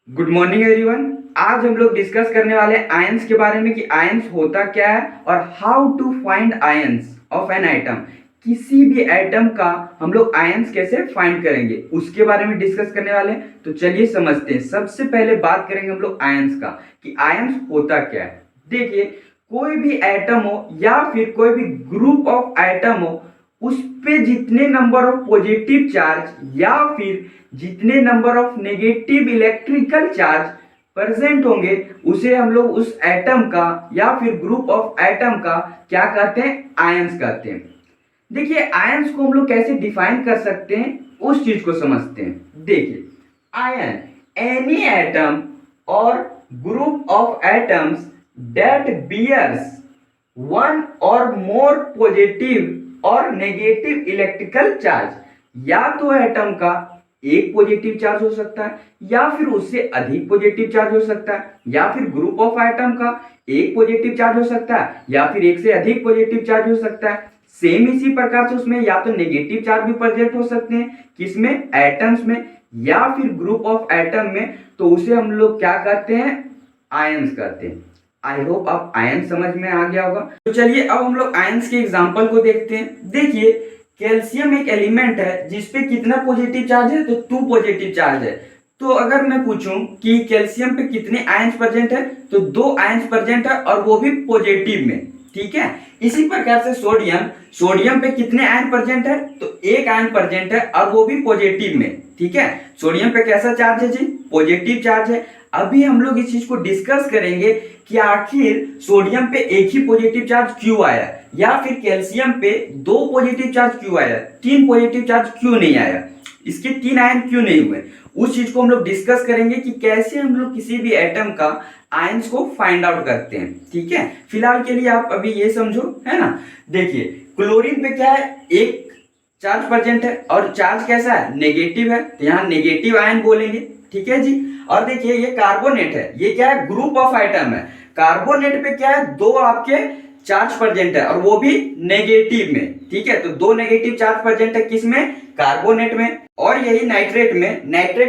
Good morning everyone. आज हम लोग डिस्कस करने वाले आयंस के बारे में कि आयंस होता क्या है और how to find ions of an item. किसी भी एटम का हम लोग आयंस कैसे फाइंड करेंगे उसके बारे में डिस्कस करने वाले हैं। तो चलिए समझते हैं। सबसे पहले बात करेंगे हम लोग आयंस का कि आयंस होता क्या है। देखिए, कोई भी एटम हो या फिर कोई भी ग्रुप ऑफ एटम हो, उस पे जितने नंबर ऑफ पॉजिटिव चार्ज या फिर जितने number of negative electrical charge present होंगे उसे हम लोग उस एटम का या फिर ग्रुप ऑफ एटम का क्या कहते हैं, आयंस कहते हैं। देखिए, आयंस को हम लोग कैसे डिफाइन कर सकते हैं उस चीज को समझते हैं। देखिए, आयन एनी एटम और group of atoms that bears one और मोर पॉजिटिव और नेगेटिव इलेक्ट्रिकल चार्ज। या तो एटम का एक पॉजिटिव चार्ज हो सकता है या फिर उससे अधिक पॉजिटिव चार्ज हो सकता है, या फिर ग्रुप ऑफ एटम का एक पॉजिटिव चार्ज हो सकता है या फिर एक से अधिक पॉजिटिव चार्ज हो सकता है। सेम इसी प्रकार से उसमें या तो नेगेटिव चार्ज भी प्रेजेंट हो सकते हैं, किसमें, एटम्स में, या फिर ग्रुप ऑफ एटम में। तो उसे हम लोग क्या कहते हैं, आयंस कहते हैं। आई होप आप आयंस समझ में आ गया होगा। तो चलिए अब हम लोग आयंस के एग्जांपल को देखते हैं। देखिए, कैल्शियम एक एलिमेंट है जिसपे कितना पॉजिटिव चार्ज है, तो 2 पॉजिटिव चार्ज है। तो अगर मैं पूछूं कि कैल्शियम पे कितने आयंस प्रेजेंट है, तो 2 आयंस प्रेजेंट है और वो भी पॉजिटिव में। ठीक है, इसी प्रकार से सोडियम पे कितने आयन प्रेजेंट है, तो 1 आयन प्रेजेंट है और वो भी पॉजिटिव में। ठीक है, सोडियम पे कैसा चार्ज है जी, पॉजिटिव चार्ज है। अभी हम लोग इस चीज को डिस्कस करेंगे कि आखिर सोडियम पे एक ही पॉजिटिव चार्ज क्यों आया, या फिर कैल्शियम पे 2 पॉजिटिव चार्ज क्यों आया, 3 पॉजिटिव चार्ज क्यों नहीं आया, इसके 3 आयन क्यों नहीं हुए। उस चीज को हम लोग डिस्कस करेंगे कि कैसे हम लोग किसी भी एटम का आयंस को फाइंड आउट करते हैं। ठीक है, फिलहाल के लिए आप अभी ये समझो, है ना। देखिए, क्लोरीन पे क्या है, एक चार्ज प्रेजेंट है और चार्ज कैसा है, नेगेटिव है, तो यहाँ नेगेटिव आयन बोलेंगे। ठीक है जी। और देखिए, ये कार्बोनेट है, ये क्या है, ग्रुप ऑफ आइटम है। कार्बोनेट पे क्या है, 2 आपके चार्ज प्रेजेंट है और वो भी नेगेटिव में। ठीक है, तो 2 नेगेटिव चार्ज प्रेजेंट है किसमें, कार्बोनेट में। और यही नाइट्रेट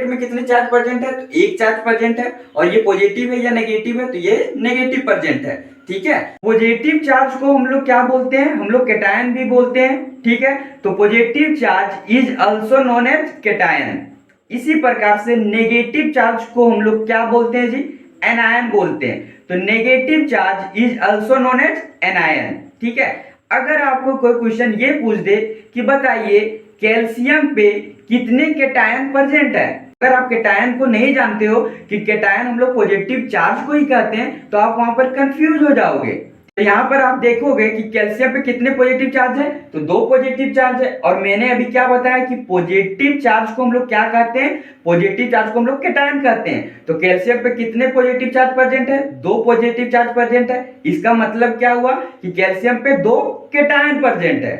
में कितने चार्ज प्रेजेंट है, तो 1 चार्ज प्रेजेंट है। और ये पॉजिटिव है या नेगेटिव है, तो ये नेगेटिव प्रेजेंट है। ठीक है, पॉजिटिव चार्ज को हम लोग क्या बोलते हैं, हम लोग कैटायन भी बोलते हैं। ठीक है, तो positive charge is also known as cation. इसी प्रकार से नेगेटिव चार्ज को हम लोग क्या बोलते हैं जी, एनायन बोलते हैं। तो negative charge is also known as anion. ठीक है, अगर आपको कोई क्वेश्चन ये पूछ दे कि बताइए कैल्शियम पे कितने कैटायन प्रेजेंट है, अगर आप कैटायन को नहीं जानते हो कि कैटायन हम लोग पॉजिटिव चार्ज को ही कहते हैं, तो आप वहां पर कंफ्यूज हो जाओगे। तो यहाँ पर आप देखोगे कि कैल्शियम पे कितने पॉजिटिव चार्ज है, तो 2 पॉजिटिव चार्ज है। और मैंने अभी क्या बताया कि पॉजिटिव चार्ज को हम लोग क्या कहते हैं, पॉजिटिव चार्ज को हम लोग कैटायन कहते हैं। तो कैल्शियम पे कितने पॉजिटिव चार्ज प्रेजेंट है, 2 पॉजिटिव चार्ज प्रेजेंट है। इसका मतलब क्या हुआ कि कैल्शियम पे 2 कैटायन प्रेजेंट है।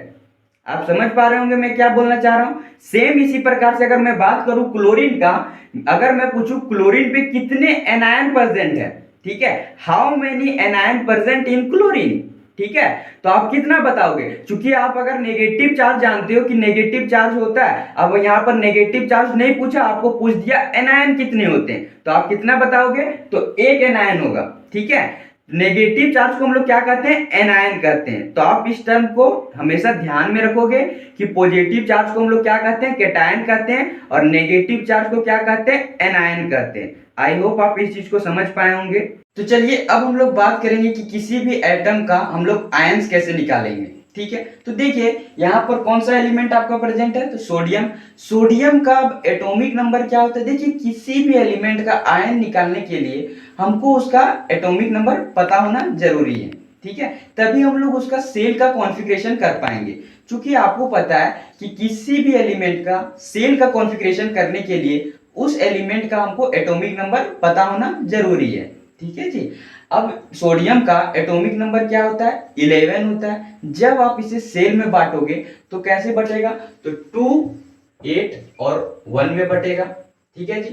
आप समझ पा रहे होंगे मैं क्या बोलना चाह रहा हूं। सेम इसी प्रकार से अगर मैं बात करूं क्लोरीन का, अगर मैं पूछूं क्लोरीन पे कितने एनायन प्रेजेंट है, ठीक है, how many anion present in chlorine. ठीक है, तो आप कितना बताओगे, क्योंकि आप अगर नेगेटिव चार्ज जानते हो कि नेगेटिव चार्ज होता है, अब यहाँ पर नेगेटिव चार्ज नहीं पूछा, आपको पूछ दिया एनायन कितने होते हैं, तो आप कितना बताओगे, तो 1 एनायन होगा। ठीक है, नेगेटिव चार्ज को हम लोग क्या कहते हैं, एनायन कहते हैं। तो आप इस टर्म को हमेशा ध्यान में रखोगे कि पॉजिटिव चार्ज को हम लोग क्या कहते हैं, कैटायन कहते हैं, और नेगेटिव चार्ज को क्या कहते हैं, एनायन कहते हैं। आई होप आप इस चीज को समझ पाए होंगे। तो चलिए अब हम लोग बात करेंगे कि किसी भी एटम का हम लोग आयंस कैसे निकालेंगे। ठीक है, तो देखिए यहाँ पर कौन सा एलिमेंट आपका प्रेजेंट है, तो सोडियम। सोडियम का एटॉमिक नंबर क्या होता है, देखिए किसी भी एलिमेंट का आयन निकालने के लिए हमको उसका एटॉमिक नंबर पता होना जरूरी है। ठीक है, तभी हम लोग उसका सेल का कॉन्फ़िगरेशन कर पाएंगे। क्योंकि आपको पता है कि किसी भी एलिमेंट का सेल का कॉन्फ़िगरेशन करने के लिए उस एलिमेंट का हमको एटॉमिक नंबर पता होना जरूरी है। ठीक है जी। अब सोडियम का एटॉमिक नंबर क्या होता है, 11 होता है। जब आप इसे सेल में बांटोगे तो कैसे बटेगा, तो 2, 8 और 1 में बटेगा। ठीक है जी।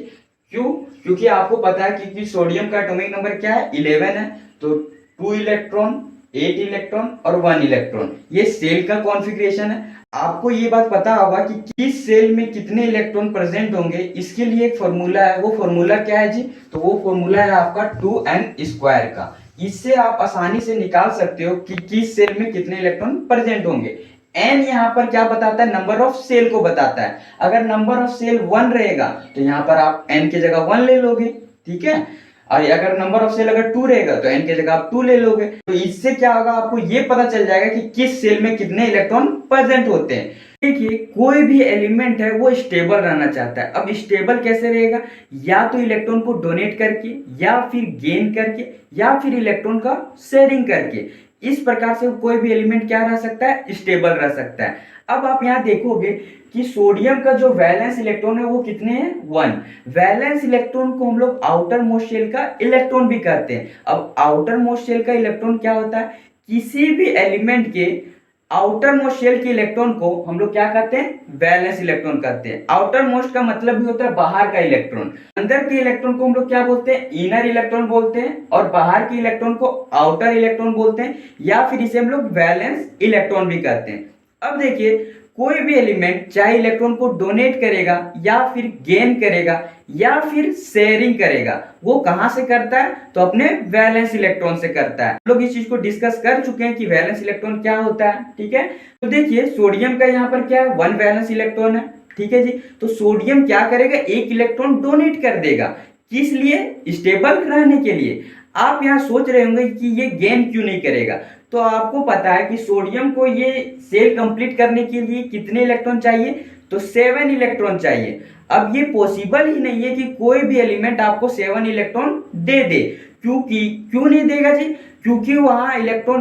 क्यों, क्योंकि आपको पता है कि सोडियम का एटॉमिक नंबर क्या है, 11 है, तो 2 इलेक्ट्रॉन 8 इलेक्ट्रॉन और 1 इलेक्ट्रॉन। ये सेल का कॉन्फ़िगरेशन है। आपको ये बात पता होगा कि किस सेल में कितने इलेक्ट्रॉन प्रेजेंट होंगे, इसके लिए एक फॉर्मूला है। वो फॉर्मूला क्या है जी? तो वो फॉर्मूला है आपका 2n² का। इससे आप आसानी से निकाल सकते हो कि किस सेल में कितने इलेक्ट्रॉन प्रेजेंट होंगे। n यहाँ पर क्या बताता है? नंबर ऑफ सेल को बताता है। अगर नंबर ऑफ सेल 1 रहेगा तो यहाँ पर आप n की जगह 1 ले लोगे, ठीक है। और अगर नंबर ऑफ सेल अगर 2 रहेगा तो n की जगह आप 2 ले लोगे। तो इससे क्या होगा, आपको ये पता चल जाएगा कि किस सेल में कितने इलेक्ट्रॉन प्रेजेंट होते हैं। देखिए, कोई भी एलिमेंट है वो स्टेबल रहना चाहता है। अब स्टेबल कैसे रहेगा? या तो इलेक्ट्रॉन को डोनेट करके, या फिर गेन करके, या फिर इलेक्ट्रॉन का शेयरिंग करके। इस प्रकार से कोई भी एलिमेंट क्या रह सकता है? स्टेबल रह सकता है। अब आप यहाँ देखोगे कि सोडियम का जो वैलेंस इलेक्ट्रॉन है वो कितने हैं? 1। वैलेंस इलेक्ट्रॉन को हम लोग आउटर मोस्ट शेल का इलेक्ट्रॉन भी कहते हैं। अब आउटर मोस्ट शेल का इलेक्ट्रॉन क्या होता है? किसी भी एलिमेंट के आउटर मोस्ट शेल के इलेक्ट्रॉन को हम लोग क्या कहते हैं? वैलेंस इलेक्ट्रॉन कहते हैं। आउटर मोस्ट का मतलब भी होता है बाहर का इलेक्ट्रॉन। अंदर के इलेक्ट्रॉन को हम लोग क्या बोलते हैं? इनर इलेक्ट्रॉन बोलते हैं। और बाहर के इलेक्ट्रॉन को आउटर इलेक्ट्रॉन बोलते हैं, या फिर इसे हम लोग वैलेंस इलेक्ट्रॉन भी कहते हैं। अब देखिए, कोई भी एलिमेंट चाहे इलेक्ट्रॉन को डोनेट करेगा, या फिर गेन करेगा, या फिर शेयरिंग करेगा, वो कहां से करता है? तो अपने वैलेंस इलेक्ट्रॉन से करता है। लोग इस चीज को डिस्कस कर चुके हैं कि वैलेंस इलेक्ट्रॉन क्या होता है, ठीक है। तो देखिए, सोडियम का यहाँ पर क्या है? 1 वैलेंस इलेक्ट्रॉन है, ठीक है जी। तो सोडियम क्या करेगा? 1 इलेक्ट्रॉन डोनेट कर देगा। किस लिए? स्टेबल रहने के लिए। आप यहाँ सोच रहे होंगे कि ये गेन क्यों नहीं करेगा। तो आपको पता है कि सोडियम को ये सेल कंप्लीट करने के लिए कितने इलेक्ट्रॉन चाहिए? तो 7 इलेक्ट्रॉन चाहिए। अब ये पॉसिबल ही नहीं है कि कोई भी एलिमेंट आपको 7 इलेक्ट्रॉन दे दे। क्यों नहीं देगा जी? क्योंकि वहां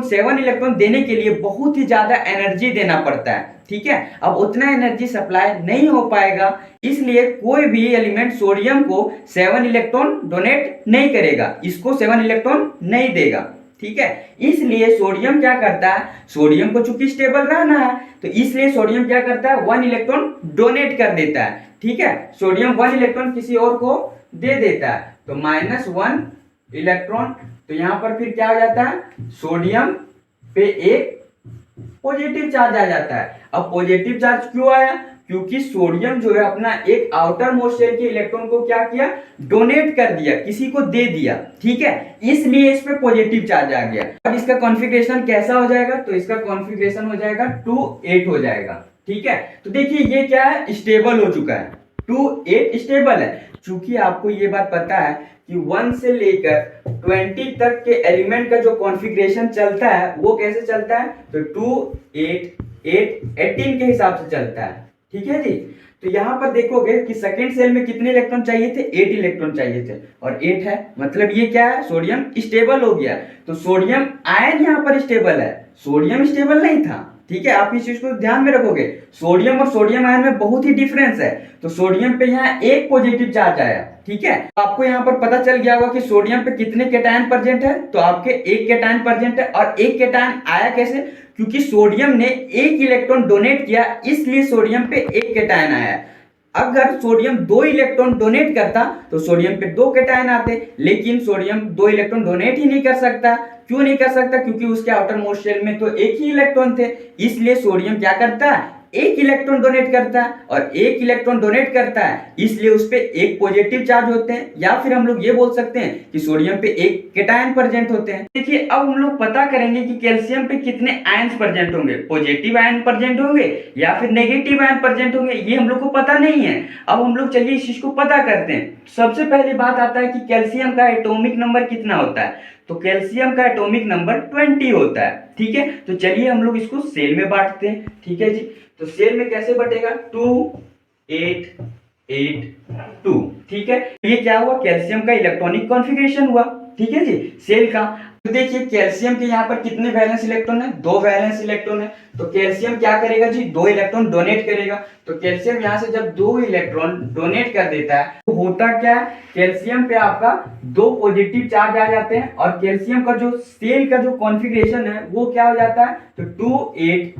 7 इलेक्ट्रॉन देने के लिए बहुत ही ज्यादा एनर्जी देना पड़ता है, ठीक है। अब उतना एनर्जी सप्लाई नहीं हो पाएगा, इसलिए कोई भी एलिमेंट सोडियम को 7 इलेक्ट्रॉन डोनेट नहीं करेगा, इसको 7 इलेक्ट्रॉन नहीं देगा, ठीक है। इसलिए सोडियम क्या करता है? सोडियम को चूंकि स्टेबल रहना है, तो इसलिए सोडियम क्या करता है? 1 इलेक्ट्रॉन डोनेट कर देता है, ठीक है। सोडियम 1 इलेक्ट्रॉन किसी और को दे देता है, तो -1 इलेक्ट्रॉन। तो यहां पर फिर क्या हो जाता है? सोडियम पे एक पॉजिटिव चार्ज आ जाता है। अब पॉजिटिव चार्ज क्यों आया? क्योंकि सोडियम जो है अपना एक आउटर मोस्ट शेल के इलेक्ट्रॉन को क्या किया? डोनेट कर दिया, किसी को दे दिया, ठीक है। इसलिए इस पे पॉजिटिव चार्ज आ गया। अब इसका कॉन्फ़िगरेशन कैसा हो जाएगा? तो इसका कॉन्फ़िगरेशन हो जाएगा 2-8 हो जाएगा, ठीक है। तो देखिए, ये क्या है? स्टेबल हो चुका है। 2-8 स्टेबल है। चूंकि आपको ये बात पता है कि 1 से लेकर 20 तक के एलिमेंट का जो कॉन्फ़िगरेशन चलता है वो कैसे चलता है? तो 2, 8, 8, 18 के हिसाब से चलता है, ठीक है जी। तो यहां पर देखोगे कि सेकंड सेल में कितने इलेक्ट्रॉन चाहिए थे? 8 इलेक्ट्रॉन चाहिए थे, और 8 है, मतलब ये क्या है? सोडियम स्टेबल हो गया। तो सोडियम आयन यहां पर स्टेबल है, सोडियम स्टेबल नहीं था, ठीक है। आप इस चीज को ध्यान में रखोगे। सोडियम और सोडियम आयन में बहुत ही डिफरेंस है। तो सोडियम पे यहाँ एक पॉजिटिव चार्ज आया, ठीक है। आपको यहाँ पर पता चल गया होगा कि सोडियम पे कितने कैटायन प्रेजेंट है? तो आपके एक कैटायन प्रेजेंट है। और एक कैटायन आया कैसे? क्योंकि सोडियम ने एक इलेक्ट्रॉन डोनेट किया, इसलिए सोडियम पे एक कैटायन आया। अगर सोडियम 2 इलेक्ट्रॉन डोनेट करता तो सोडियम पे 2 कैटायन आते, लेकिन सोडियम 2 इलेक्ट्रॉन डोनेट ही नहीं कर सकता। क्यों नहीं कर सकता? क्योंकि उसके आउटर मोस्ट शेल में तो एक ही इलेक्ट्रॉन थे। इसलिए सोडियम क्या करता है? एक इलेक्ट्रॉन डोनेट करता है, और एक इलेक्ट्रॉन डोनेट करता है इसलिए उस पे एक पॉजिटिव चार्ज होते हैं, या फिर हम लोग ये बोल सकते हैं कि सोडियम पे एक कैटायन प्रेजेंट होते हैं। देखिए, अब हम लोग पता करेंगे कि कैल्शियम पे कितने आयंस प्रेजेंट होंगे। पॉजिटिव आयन प्रेजेंट होंगे या फिर नेगेटिव आयन प्रेजेंट होंगे, ये हम लोग को पता नहीं है। अब हम लोग चलिए इस चीज को पता करते हैं। सबसे पहली बात आता है कि कैल्शियम का एटॉमिक नंबर कितना होता है। तो कैल्शियम का एटॉमिक नंबर 20 होता है, ठीक है। तो चलिए हम लोग इसको सेल में बांटते हैं, ठीक है जी। तो सेल में कैसे बटेगा? 2, 8, 8, 2, ठीक है। ये क्या हुआ? कैल्शियम का इलेक्ट्रॉनिक कॉन्फ़िगरेशन हुआ, ठीक है जी, सेल का। तो देखिए, कैल्शियम के यहाँ पर कितने वैलेंस इलेक्ट्रॉन है? 2 वैलेंस इलेक्ट्रॉन है। तो कैल्शियम क्या करेगा जी? 2 इलेक्ट्रॉन डोनेट करेगा। तो कैल्शियम यहाँ से जब 2 इलेक्ट्रॉन डोनेट कर देता है तो होता क्या है? कैल्शियम पे आपका 2 पॉजिटिव चार्ज आ जाते हैं, और कैल्शियम का जो सेल का जो कॉन्फ़िगरेशन है वो क्या हो जाता है? तो 2, 8,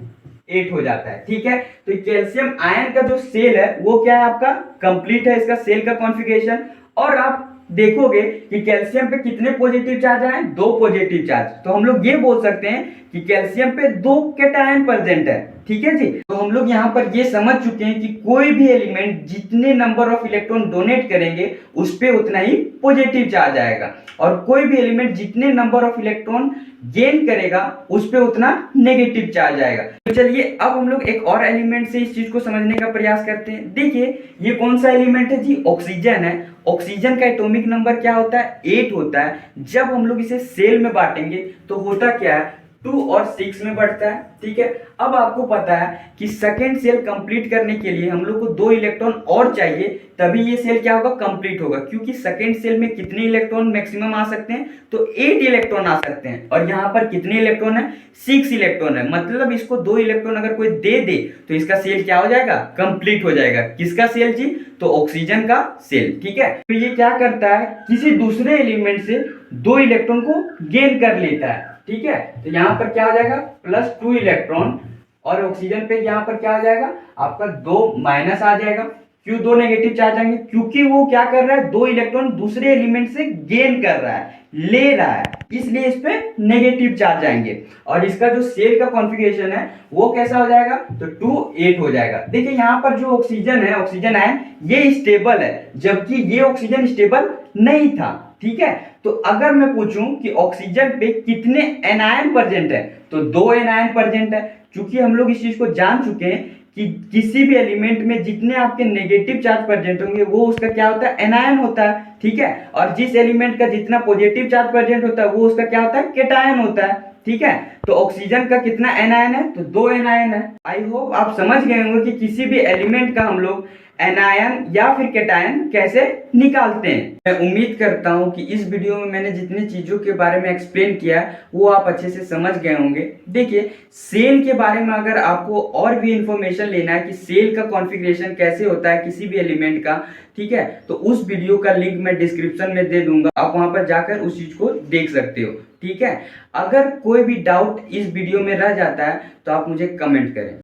8 हो जाता है, ठीक है। तो कैल्शियम आयन का जो सेल है वो क्या है? आपका कंप्लीट है, इसका सेल का कॉन्फ़िगरेशन। और आप देखोगे कि कैल्शियम पे कितने पॉजिटिव चार्ज आए, 2 पॉजिटिव चार्ज, तो हम लोग ये बोल सकते हैं कि कैल्शियम पे 2 कैटायन प्रेजेंट है। ठीक है जी। तो हम लोग यहाँ पर ये समझ चुके हैं कि कोई भी एलिमेंट जितने नंबर ऑफ इलेक्ट्रॉन डोनेट करेंगे उस पे उतना ही पॉजिटिव चार्ज आएगा, और कोई भी एलिमेंट जितने नंबर ऑफ इलेक्ट्रॉन गेन करेगा उस पे उतना नेगेटिव चार्ज आएगा। तो चलिए अब हम लोग एक और एलिमेंट से इस चीज को समझने का प्रयास करते हैं। देखिए ये कौन सा एलिमेंट है जी, ऑक्सीजन है। ऑक्सीजन का एटॉमिक नंबर क्या होता है, 8 होता है। जब हम लोग इसे सेल में बांटेंगे तो होता क्या है, 2 और 6 में बढ़ता है। ठीक है, अब आपको पता है कि सेकेंड सेल कंप्लीट करने के लिए हम लोग को 2 इलेक्ट्रॉन और चाहिए, तभी ये सेल क्या होगा, कंप्लीट होगा। क्योंकि सेकेंड सेल में कितने इलेक्ट्रॉन मैक्सिमम आ सकते हैं, तो 8 इलेक्ट्रॉन आ सकते हैं, और यहाँ पर कितने इलेक्ट्रॉन है, 6 इलेक्ट्रॉन है। मतलब इसको 2 इलेक्ट्रॉन अगर कोई दे दे तो इसका सेल क्या हो जाएगा, कंप्लीट हो जाएगा। किसका सेल जी, तो ऑक्सीजन का सेल। ठीक है, तो ये क्या करता है, किसी दूसरे एलिमेंट से 2 इलेक्ट्रॉन को गेन कर लेता है। ठीक है, तो यहाँ पर क्या हो जाएगा, +2 इलेक्ट्रॉन, और ऑक्सीजन पे यहाँ पर क्या हो जाएगा, आपका 2 माइनस आ जाएगा। क्यों 2 नेगेटिव चार्ज आएंगे, क्योंकि वो क्या कर रहा है, 2 इलेक्ट्रॉन दूसरे एलिमेंट से गेन कर रहा है, ले रहा है, इसलिए इस पे नेगेटिव चार्ज आएंगे। और इसका जो सेल का कॉन्फ़िगरेशन है वो कैसा हो जाएगा, तो 2 8 हो जाएगा। देखिए यहाँ पर जो ऑक्सीजन है, ऑक्सीजन आयन, ये स्टेबल है, जबकि ये ऑक्सीजन स्टेबल नहीं था। ठीक है, तो अगर मैं पूछूं कि ऑक्सीजन पे कितने एनायन प्रेजेंट है, तो 2 एनायन प्रेजेंट है। क्योंकि हम लोग इस चीज को जान चुके हैं कि किसी भी एलिमेंट में जितने आपके नेगेटिव चार्ज प्रेजेंट होंगे वो उसका क्या होता है, एनायन होता है। ठीक है, और जिस एलिमेंट का जितना पॉजिटिव चार्ज प्रेजेंट होता है वो उसका क्या होता है, कैटायन होता है। ठीक है, तो ऑक्सीजन का कितना एनायन है, तो 2 एनायन है। आई होप आप समझ गए होंगे कि किसी भी एलिमेंट का हम लोग एनायन या फिर कैटायन कैसे निकालते हैं। मैं उम्मीद करता हूं कि इस वीडियो में मैंने जितनी चीजों के बारे में एक्सप्लेन किया वो आप अच्छे से समझ गए होंगे। देखिए सेल के बारे में अगर आपको और भी इंफॉर्मेशन लेना है कि सेल का कॉन्फ़िगरेशन कैसे होता है किसी भी एलिमेंट का, ठीक है, तो उस वीडियो का लिंक मैं डिस्क्रिप्शन में दे दूंगा, आप वहां पर जाकर उस चीज को देख सकते हो। ठीक है, अगर कोई भी डाउट इस वीडियो में रह जाता है तो आप मुझे कमेंट करें।